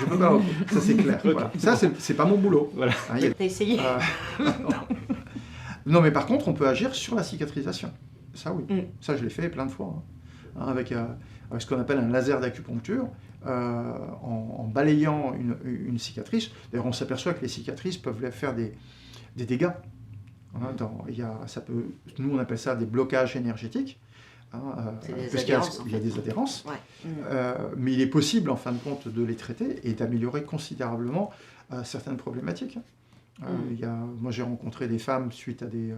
Je peux pas, ça c'est clair. Ok. Voilà. Ça, c'est pas mon boulot. Voilà. Hein, il y a- T'as essayé? Non, mais par contre, on peut agir sur la cicatrisation. Ça, oui. Mm. Ça, je l'ai fait plein de fois. Avec ce qu'on appelle un laser d'acupuncture, en balayant une cicatrice. D'ailleurs, on s'aperçoit que les cicatrices peuvent faire des dégâts. Nous, on appelle ça des blocages énergétiques. C'est des Puisqu'il y a- adhérences, en il y a fait. des adhérences. Ouais. Mais il est possible, en fin de compte, de les traiter et d'améliorer considérablement certaines problématiques. Moi, j'ai rencontré des femmes suite à des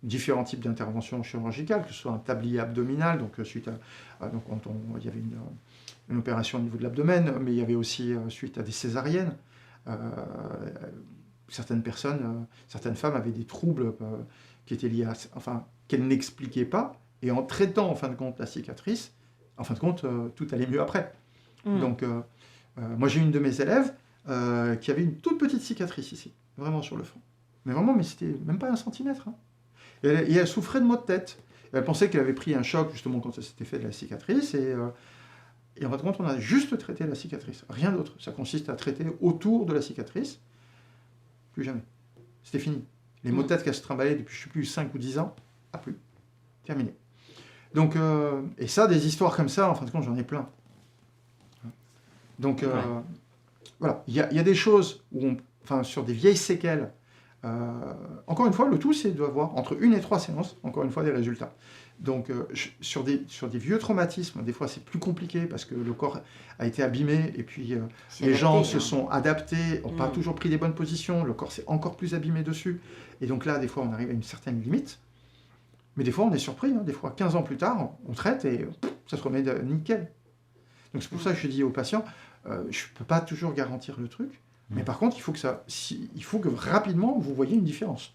différents types d'interventions chirurgicales, que ce soit un tablier abdominal, donc suite à il y avait une opération au niveau de l'abdomen, mais il y avait aussi suite à des césariennes. Certaines femmes avaient des troubles qui étaient liés qu'elles n'expliquaient pas, et en traitant, en fin de compte, la cicatrice, en fin de compte, tout allait mieux après. Donc, moi, j'ai une de mes élèves qui avait une toute petite cicatrice ici, vraiment sur le front. Mais c'était même pas 1 centimètre. Et elle souffrait de maux de tête. Elle pensait qu'elle avait pris un choc, justement, quand elle s'était fait de la cicatrice. Et en fin de compte, on a juste traité la cicatrice. Rien d'autre. Ça consiste à traiter autour de la cicatrice. Plus jamais. C'était fini. Les maux de tête qu'elle se trimballait depuis, je ne sais plus, 5 ou 10 ans, plus. Terminé. Donc, et ça, des histoires comme ça, en fin de compte, j'en ai plein. Donc, voilà. Il y a des choses sur des vieilles séquelles. Encore une fois, le tout, c'est d'avoir entre 1 et 3 séances, encore une fois, des résultats. Donc, sur des vieux traumatismes, des fois, c'est plus compliqué parce que le corps a été abîmé et puis les gens se sont adaptés, n'ont pas toujours pris les bonnes positions, le corps s'est encore plus abîmé dessus. Et donc là, des fois, on arrive à une certaine limite. Mais des fois, on est surpris. Des fois, 15 ans plus tard, on traite et ça se remet nickel. Donc, c'est pour ça que je dis aux patients, je ne peux pas toujours garantir le truc. Mais par contre, il faut que rapidement, vous voyez une différence.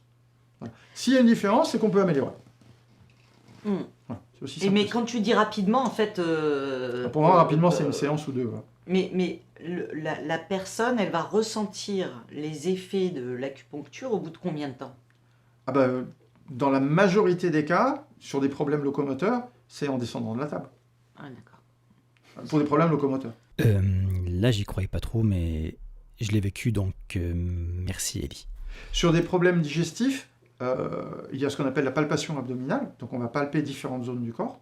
Voilà. S'il y a une différence, c'est qu'on peut améliorer. Voilà, c'est aussi simple Mais que ça. quand tu dis rapidement, en fait... Pour moi, rapidement, c'est une séance ou deux. Voilà. Mais la personne, elle va ressentir les effets de l'acupuncture au bout de combien de temps? Dans la majorité des cas, sur des problèmes locomoteurs, c'est en descendant de la table. Ah, d'accord. Pour des problèmes locomoteurs. Là, j'y croyais pas trop, mais je l'ai vécu, donc merci Elie. Sur des problèmes digestifs, il y a ce qu'on appelle la palpation abdominale. Donc on va palper différentes zones du corps.